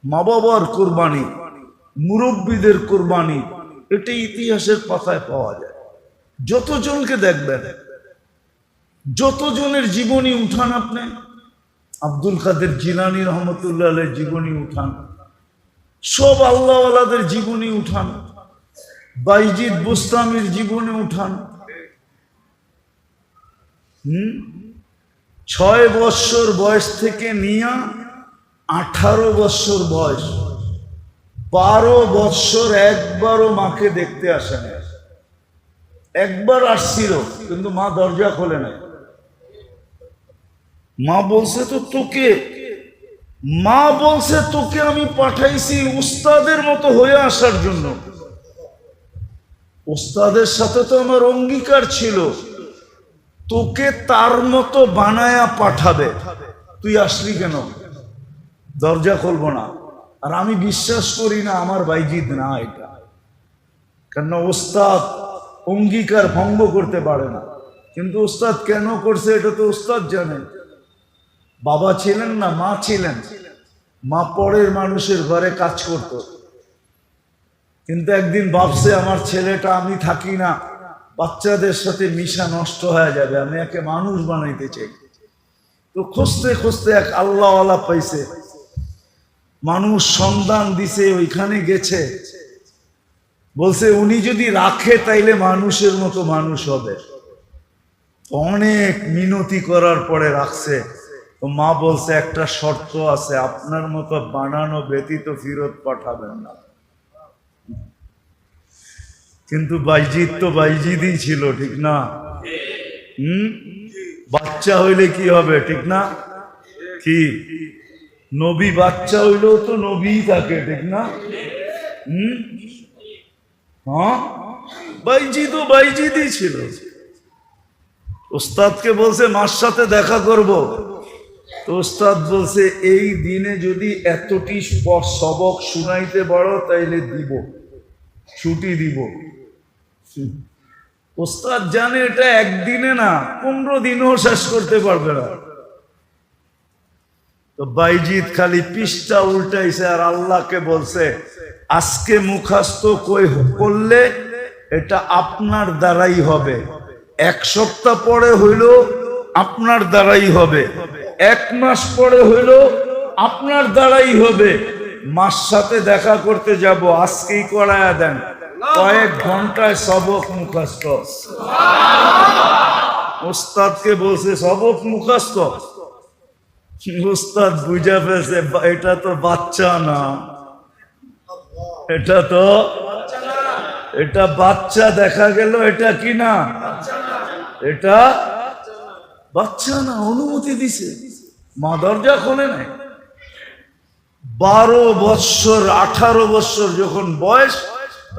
মা বাবার কোরবানি, মুরব্বীদের কোরবানি, এটাই ইতিহাসের পাতায় পাওয়া যায়। যতজনকে দেখবেন, যতজনের জীবনী উঠান, আপনি আব্দুল কাদের জিলানী রহমতুল্লাহ আলাইহির জীবনী উঠান, সব আল্লাহওয়ালাদের জীবনী উঠান, বাইজিদ বুস্তামির জীবনী উঠান। 6 বৎসর বয়স থেকে নিয়ে 18 বৎসর বয়স, 12 বৎসর একবারও মাকে দেখতে আসে না। একবার আসছিল, কিন্তু মা দরজা খোলে না। মা বলছে তোকে আমি পাঠাইছি উস্তাদের মতো হয়ে আসার জন্য। উস্তাদের সাথে তো আমার অঙ্গীকার ছিল, তোকে তার মতো বানায়া পাঠাবে, তুই আসলি কেন? দরজা খুলবো না। আর আমি বিশ্বাস করি না আমার বাইজিদ না এটা, কেন ওস্তাদ অঙ্গীকার ভঙ্গ করতে পারে না। কিন্তু ওস্তাদ কেন করছে এটা তো ওস্তাদ জানেন। বাবা ছিলেন না, মা ছিলেন। মা পরের মানুষের ঘরে কাজ করত, কিন্তু একদিন ভাবছে আমার ছেলেটা, আমি থাকি না, বাচ্চাদের সাথে মিশা নষ্ট হয়ে যাবে, আমি একে মানুষ বানাইতে চাই। তো খুঁজতে খুঁজতে এক আল্লাহওয়ালা পাইছে, মানুষ সন্ধান দিছে, ওইখানে গেছে, বলছে উনি যদি রাখে তাইলে মানুষের মতো মানুষ হবে। অনেক মিনতি করার পরে রাখছে। তো মা বলছে একটা শর্ত আছে, আপনার মতো বানানো ব্যতীত ফেরত পাঠাবেন না। কিন্তু বাইজিদ তো বাইজিদই ছিল, ঠিক না? বাচ্চা হইলে কি হবে, ঠিক না? কি নবী বাচ্চা হইলেও তো নবীই থাকে, ঠিক না? হ্যাঁ, বাইজিদও বাইজিদই ছিল। ওস্তাদকে বলছে মার সাথে দেখা করব, তো ওস্তাদ বলছে এই দিনে যদি এতটি সবক শুনাইতে পারো তাইলে দিব, ছুটি দিব। ওস্তাদ জানে এটা একদিনে না, 15 দিনও শেষ করতে পারবে না। তো বাইজিদ খালি পৃষ্ঠা উল্টাইছে আর আল্লাহকে বলছে আজকে মুখাস্ত করলে এটা আপনার দ্বারাই হবে, 1 সপ্তাহ পরে হইল আপনার দ্বারাই হবে, 1 মাস পরে হইল আপনার দ্বারাই হবে। মার সাথে দেখা করতে যাব, আজকেই করায়া দেন, কয়েক ঘন্টায় সবক মুখস্থ। ওস্তাদকে বলছে সবক মুখস্থ। ওস্তাদ বুঝা ফেলছে এটা তো বাচ্চা না, এটা বাচ্চা দেখা গেল, এটা কি না, এটা বাচ্চা না। অনুমতি দিছে, মা দরজা খোলে নাই। 12 বৎসর 18 বৎসর যখন বয়স,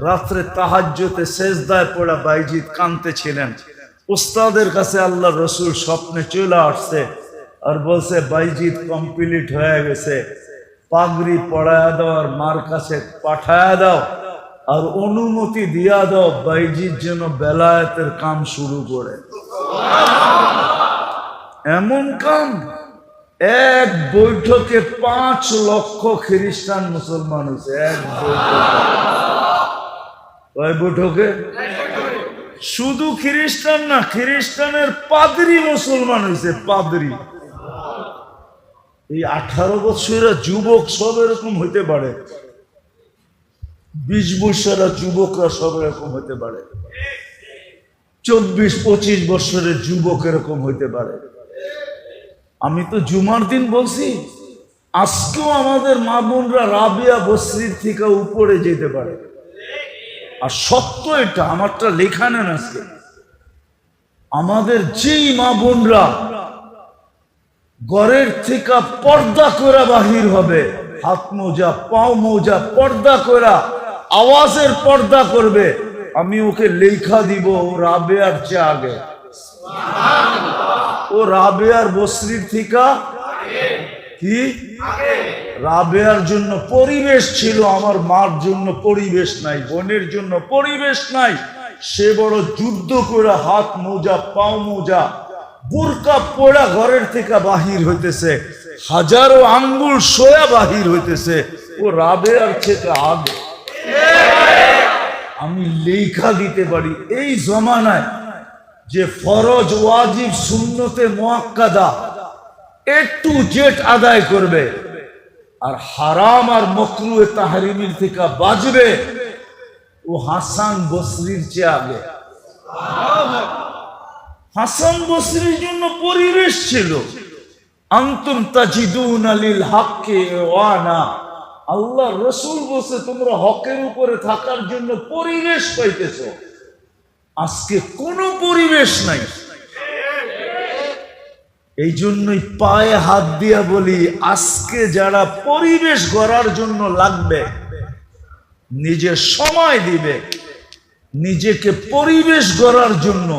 রাত্রে তাহাজ্জুদে সেজদায় পড়া বাইজিদ কাঁদতেছিলেন। উস্তাদের কাছে আল্লাহ রসুল স্বপ্নে চলে আসছে আর বলছে বাইজিদ কমপ্লিট হয়ে গেছে, পাগড়ি পড়ায়া দাও আর মার কাছে পাঠায়া দাও আর অনুমতি দিয়া দাও বাইজিদ যেন বেলায়েতের কাম শুরু করে। এমন কাম, এক বৈঠকে 5 লক্ষ খ্রিস্টান মুসলমান হয়েছে। এক বৈঠকে শুধু খ্রিস্টান না, খ্রিস্টানের পাদ্রী মুসলমান হয়েছে, পাদ্রী। এই 18 বছরের যুবক সব এরকম হইতে পারে, 20 বছরের যুবকরা সব এরকম হইতে পারে, 24-25 বছরের যুবক এরকম হইতে পারে। আমি তো জুমার দিন বলছি, আজকেও আমাদের মা বোনরা রাবিয়া বসরির থেকে উপরে যেতে পারে। আর সত্য এটা, আমারটা লেখা নেন আজকে। আমাদের যেই মা বোনরা ঘরের থেকে পর্দা করে বাহির হবে, হাত মোজা পাও মোজা পর্দা করে আওয়াজের পর্দা করবে, আমি ওকে লেখা দিব ও রাবেয়ার চেয়ে আগে, ও রাবেয়ার বসরির থেকে কি রাবেয়ার জন্য পরিবেশ ছিল, আমার মার জন্য পরিবেশ নাই, বোনের জন্য পরিবেশ নাই। সে বড় যুদ্ধ করে হাত মোজা পাও মোজা বুরকা পোড়া ঘরের থেকে বাহির হইতেছে, হাজারো আঙ্গুল সোয়া বাহির হইতেছে, ও রাবেয়ার থেকে আগে। আমি লেখা দিতে পারি এই জমানায় যে ফরজ ওয়াজিব সুন্নতে মুআক্কাদা A to Z আদায় করবে আর হারাম আর মাকরুহে তাহরিমের থেকে বাঁচবে, ও হাসান বসরির চেয়ে আগে। হাসান বসরির জন্য পরিবেশ ছিল, আনতুম তাজিদুনা লিল হাক্কি ওয়ানা। আল্লাহ রসুল বলছে তোমরা হকের উপরে থাকার জন্য পরিবেশ পাইতেছো, আজকে কোনো পরিবেশ নাই। এই জন্যই পায়ে হাত দিয়া বলি, আজকে যারা পরিবেশ গড়ার জন্য লাগবে, নিজের সময় দিবে নিজেকে পরিবেশ গড়ার জন্য,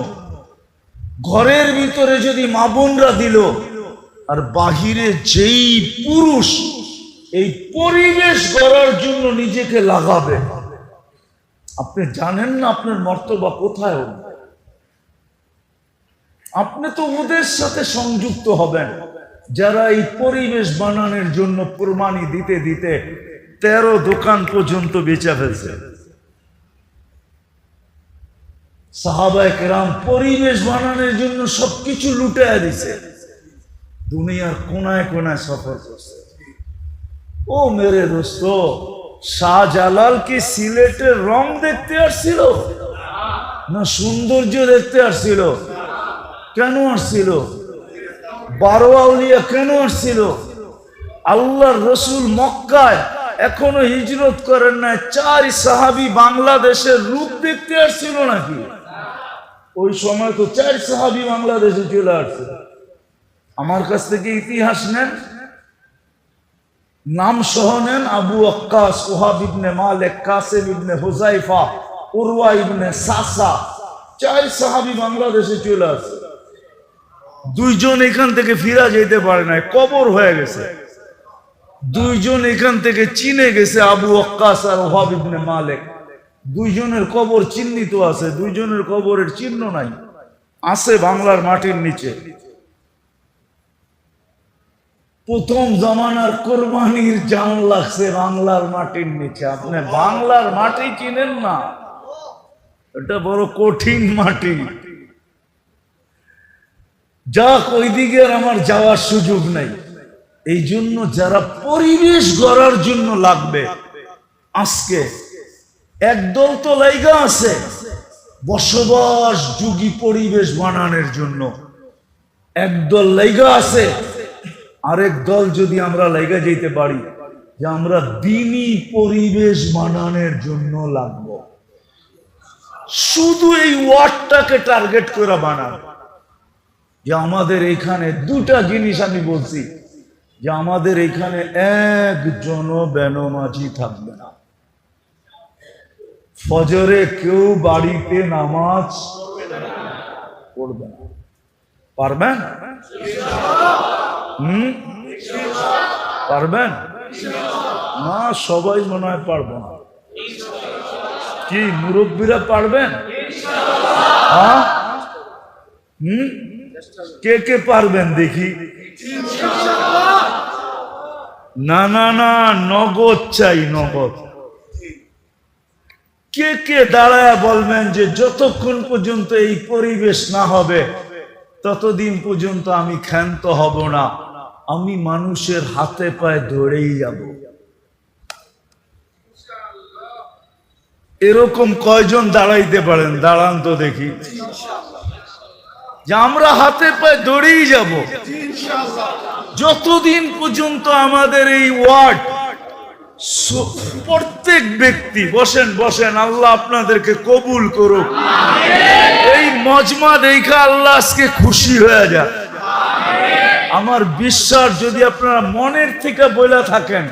ঘরের ভিতরে যদি মা বোনরা দিল আর বাহিরে যেই পুরুষ এই পরিবেশ গড়ার জন্য নিজেকে লাগাবে, আপনি জানেন না আপনার মর্তবা কোথায় হবে। আপনি তো ওদের সাথে সংযুক্ত হবেন যারা এই পরিবেশ বানানোর জন্য প্রমাণী দিতে দিতে 13 দোকান পর্যন্ত বেচা ফেলছে। সাহাবায়ে কেরাম পরিবেশ বানানোর জন্য সবকিছু লুটাইয়া দিছে, দুনিয়ার কোনায় কোনায় সফর করছে। ও মেরে দোস্ত, শাহজালাল কি সিলেটের রং দেখতে আসছিল না সৌন্দর্য দেখতে আসছিল? কেন আসছিল? 12 আউলিয়া কেন আসছিল? আল্লাহর রসুল মক্কায় এখনো হিজরত করেন না, 4 সাহাবী বাংলাদেশের রূপ দেখতে আসছিল নাকি? ওই সময় তো 4 সাহাবী বাংলাদেশে চলে আসছে। আমার কাছ থেকে ইতিহাস নেন, নাম সহ নেন। আবু ওয়াক্কাস, ওহাব ইবনে মালিক, কাসিম ইবনে হুযায়ফা, উরওয়া ইবনে সাসা, 4 সাহাবী বাংলাদেশে চলে আসছে। 2 জন এখান থেকে ফিরা যেতে পারে না, কবর হয়ে গেছে। 2 জন এখান থেকে চীনে গেছে, আবু ওয়াক্কাস আর ওহাব ইবনে মালিক। 2 জনের কবর চিহ্নিত আছে, 2 জনের কবরের চিহ্ন নাই, আছে বাংলার মাটির নিচে। প্রথম জমানার কোরবানির জান লাগছে বাংলার মাটির নিচে। আপনি বাংলার মাটি চিনেন না, এটা বড় কঠিন মাটি। যাক, ওইদিকে আমার যাওয়ার সুযোগ নাই। এই জন্য যারা পরিবেশ গড়ার জন্য লাগবে, আজকে একদল তো লাইগা আছে বসবাস যুগী পরিবেশ বানানোর জন্য, একদল লাইগা আছে। আরেক দল যদি আমরা লাইগা যেতে পারি যে আমরা দ্বীনি পরিবেশ বানানোর জন্য লাগবো, শুধু এই ওয়ার্ডটাকে টার্গেট করে বানাবো যে আমাদের এখানে 2টা জিনিস আমি বলছি, যে আমাদের এখানে একজন বেনমাজি থাকবে না। ফজরে কেউ বাড়িতে নামাজ পড়বে না। পারবেন? পারবেন না? সবাই মনে হয় পারবো না। কি মুরব্বীরা পারবেন? হ্যাঁ, কে কে পারবেন দেখি? না না না, নগদ চাই, নগদ। কে কে দাঁড়ায় বলবেন যে যতক্ষণ পর্যন্ত এই পরিবেশ না হবে ততদিন পর্যন্ত আমি ক্ষান্ত হব না, আমি মানুষের হাতে পায়ে ধরেই যাব। এরকম কয়জন দাঁড়াইতে পারেন? দাঁড়ান তো দেখি, যে আমরা হাতে পায়ে ধরেই যাব যতদিন পর্যন্ত আমাদের এই ওয়ার্ড প্রত্যেক ব্যক্তি। বসেন বসেন, আল্লাহ আপনাদেরকে কবুল করুক। এই মজমা দেখা আল্লাহ আজকে খুশি হয়ে যায়। আমার বিশ্বাস, যদি আপনারা মনের থেকে বইলা থাকেন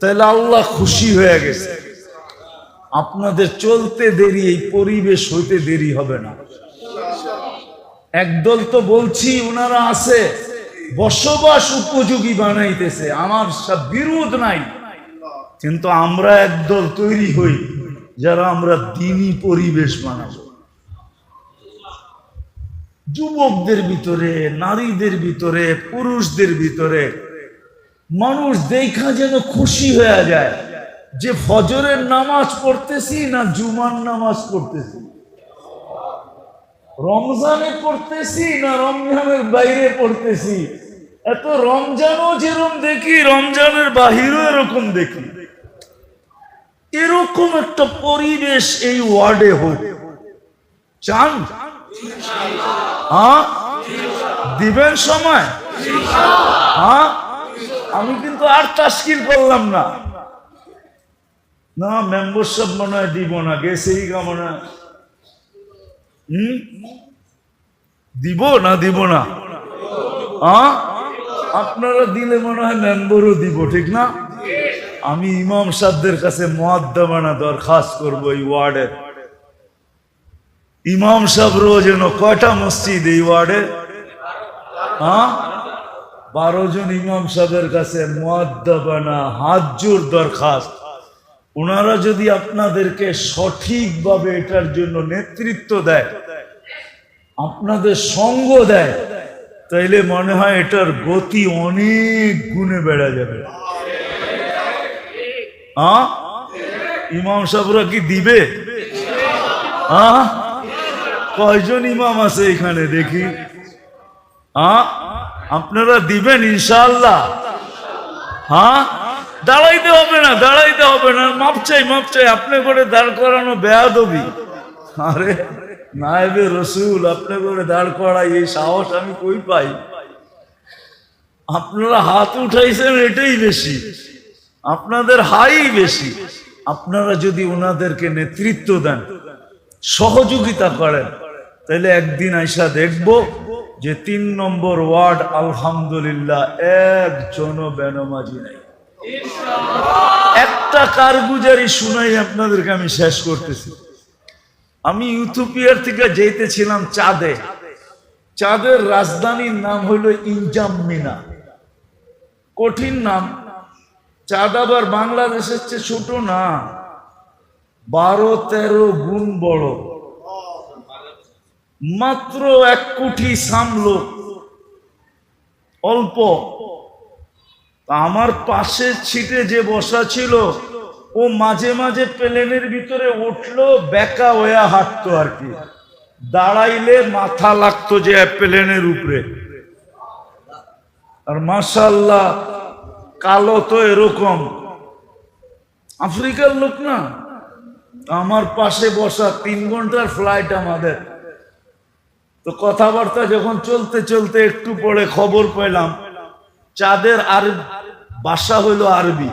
তাহলে আল্লাহ খুশি হয়ে গেছে। আপনাদের চলতে দেরি, এই পরিবেশ হইতে দেরি হবে না। একদল তো বলছি ওনারা আছে বসবাস উপযোগী বানাইতেছে, আমার সব বিরোধ নাই, কিন্তু আমরা একদল তৈরি হই যারা আমরা দ্বীনি পরিবেশ বানাবো। যুবকদের ভিতরে, নারীদের ভিতরে, পুরুষদের ভিতরে মানুষ দেখা যেন খুশি হয়ে যায় যে ফজরের নামাজ পড়তেছি না জুমার নামাজ পড়তেছি, রমজানে পড়তেছি না রমজানের বাইরে পড়তেছি। এত রমজানও যেরকম দেখি, রমজানের বাহিরও এরকম দেখি। এরকম একটা পরিবেশ এই ওয়ার্ডে হোক, চান? দিবেন সময়? আমি কিন্তু আর তাশকিল করলাম না, না মেম্বারশিপ মনে হয় দিব না, গেছেই মনে হয়। দিব না? দিব না? আপনারা দিলে মনে হয় মেম্বারও দিব, ঠিক না? আমি ইমাম সাহেবদের কাছে মুআদ্দাবানা দরখাস্ত করবো এই ওয়ার্ডের। ইমাম সাহেবরও যেন কয়টা মসজিদ এই ওয়ার্ডে? 12 জন ইমাম সাহেবের কাছে মুআদ্দাবানা হাত জোর দরখাস্ত। ওনারা যদি আপনাদেরকে সঠিকভাবে এটার জন্য নেতৃত্ব দেয়, আপনাদের সঙ্গ দেয়, তাইলে মনে হয় এটার গতি অনেক গুণে বেড়ে যাবে। ইমাম সাহেবরা কি দিবে? কয়জন ইমাম আছে এখানে দেখি? আপনারা দিবেন ইনশাআল্লাহ? দাঁড়াইতে হবে না, দাঁড়াইতে হবে না, মাপ চাই, মাপ চাই। আপনি করে দাঁড় করানো বেয়াদবি। আরে নায়েবে রসুল, আপনি করে দাঁড় করাই, এই সাহস আমি কই পাই? আপনারা হাত উঠাইছেন এটাই বেশি, আপনাদের হাই বেশি। আপনারা যদি ওনাদেরকে নেতৃত্ব দেন, সহযোগিতা করেন, তাহলে একদিন আইসা দেখব যে 3 নম্বর ওয়ার্ড আলহামদুলিল্লাহ একজনও বেনামাজি নাই। একটা কারগুজারি শুনাই আপনাদেরকে আমি শেষ করতেছি। আমি ইউথোপিয়ার থেকে যেতেছিলাম চাঁদে। চাঁদের রাজধানীর নাম হইল ইনজাম্মিনা, কঠিন নাম। চাঁদ আবার বাংলাদেশের চেয়ে ছোট না, 12-13 গুণ বড়। মাত্র 1 কোটি সামলো, অল্প। আমার পাশের সিটে যে বসা ছিল, ও মাঝে মাঝে প্লেনের ভিতরে উঠলো, বেকা হয়ে হাঁটতো আর কি, দাঁড়াইলে মাথা লাগতো যে প্লেনের উপরে। আর মাশাআল্লাহ কালো তো এরকম, আফ্রিকার লোক না। আমার পাশে বসা, 3 ঘন্টার ফ্লাইট আমাদের। তো কথাবার্তা যখন চলতে চলতে একটু পরে খবর পেলাম চাঁদের আর ভাষা হইল আরবি।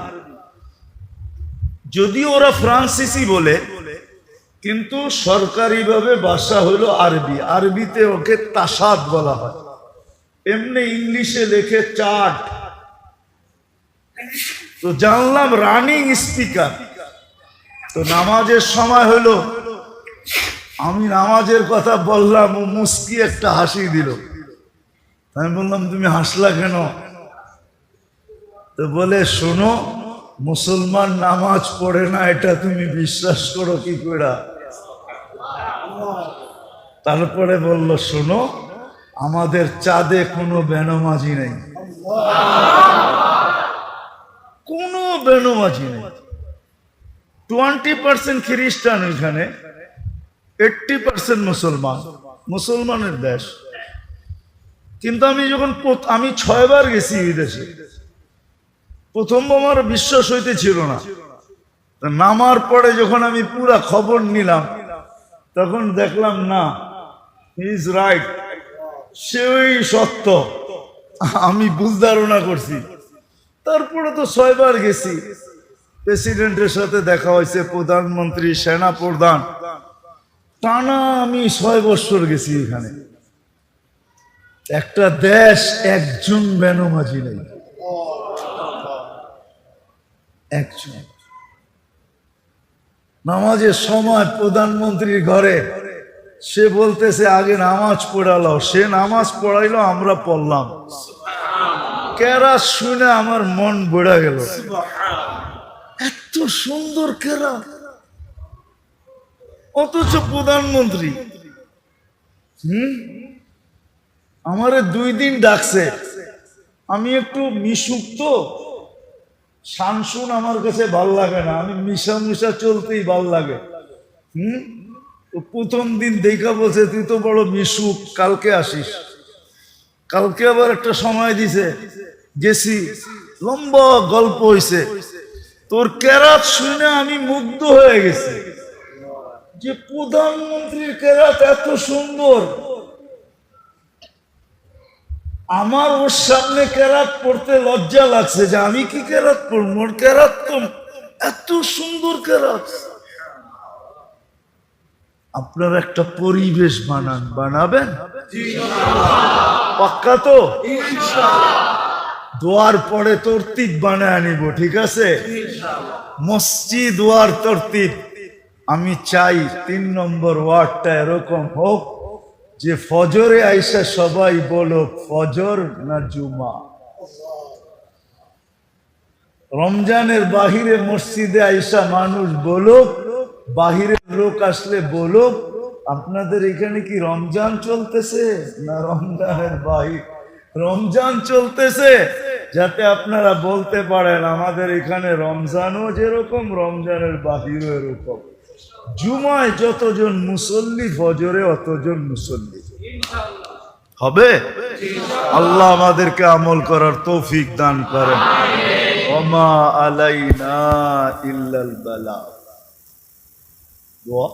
যদিও ওরা ফ্রান্সিসি বলে, কিন্তু সরকারিভাবে ভাষা হইল আরবি। আরবিতে ওকে তাসাদ বলা হয়, এমনি ইংলিশে লেখে চার্ট। তো জানলাম রানিং স্পিকার। তো নামাজের সময় হইল, আমি নামাজের কথা বললাম, ও মুস্কি একটা হাসি দিল। আমি বললাম তুমি হাসলা কেন? তো বলে শোনো, মুসলমান নামাজ পড়ে না, এটা তুমি বিশ্বাস করো কি করে? তারপরে বলল শোনো, আমাদের চাঁদে কোনো বেনামাজি নেই, কোনো বেনামাজি নেই। 20% খ্রিস্টান ওইখানে, 80% মুসলমান, মুসলমানের দেশ। কিন্তু আমি যখন আমি 6 বার গেছি বিদেশে, প্রথম আমার বিশ্বাস হইতেছিল না। নামার পরে যখন আমি পুরা খবর নিলাম, তখন দেখলাম না, হি ইজ রাইট, সেই সত্য। আমি ভুল ধারণা করছি। তারপরে তো 6 বার গেছি, প্রেসিডেন্টের সাথে দেখা হয়েছে, প্রধানমন্ত্রী, সেনা প্রধান, টানা আমি 6 বছর গেছি এখানে। একটা দেশ একজন বেনামাজি নেই, একজন। নামাজের সময় প্রধানমন্ত্রীর ঘরে সে বলতেছে আগে নামাজ পড়ালো, সে নামাজ পড়াইলো, আমরা পড়লাম। কেরাত শুনে আমার মন বেড়ে গেল, এত সুন্দর কেরাত, অথচ প্রধানমন্ত্রী। আমারে 2 দিন ডাকছে, আমি একটু মিশুক, তো শানসুন আমার কাছে ভাল লাগে না, আমি মিশা মিশা চলতেই ভাল লাগে। তো প্রথম দিন দেখা বলছে তুই তো বড় মিশুক, কালকে আসিস। কালকে আবার একটা সময় দিছে, গেছি, লম্বা গল্প হইছে। তোর কেরাত শুনে আমি মুগ্ধ হয়ে গেছি, যে প্রধানমন্ত্রীর কেরাত এত সুন্দর। আমার ওর সামনে কেরাত পড়তে লজ্জা লাগছে, যে আমি কি কেরাত পড়ব, ওর কেরাত তো এত সুন্দর কেরাত। আপনারা একটা পরিবেশ বানান, বানাবেন পাক্কা তো? দোয়ার পরে তরতিব বানায় আনিব, ঠিক আছে? মসজিদ ওয়ার তরতিব। আমি চাই 3 নম্বর ওয়ার্ডটা এরকম হোক যে ফজরে আইসা সবাই বলো ফজর না জুমা। রমজানের বাহিরে মসজিদে আইসা মানুষ বলুক, বাহিরের লোক আসলে বলুক আপনাদের এখানে কি রমজান চলতেছে না রমজানের বাহির? রমজান চলতেছে, যাতে আপনারা বলতে পারেন আমাদের এখানে রমজানও যেরকম, রমজানের বাহিরও এরকম। জুমায় যতজন মুসল্লি, ফজরে অতজন মুসল্লি হবে। আল্লাহ আমাদেরকে আমল করার তৌফিক দান করেন। ওমা আলাইনা ইল্লাল বালাগ। দোয়া।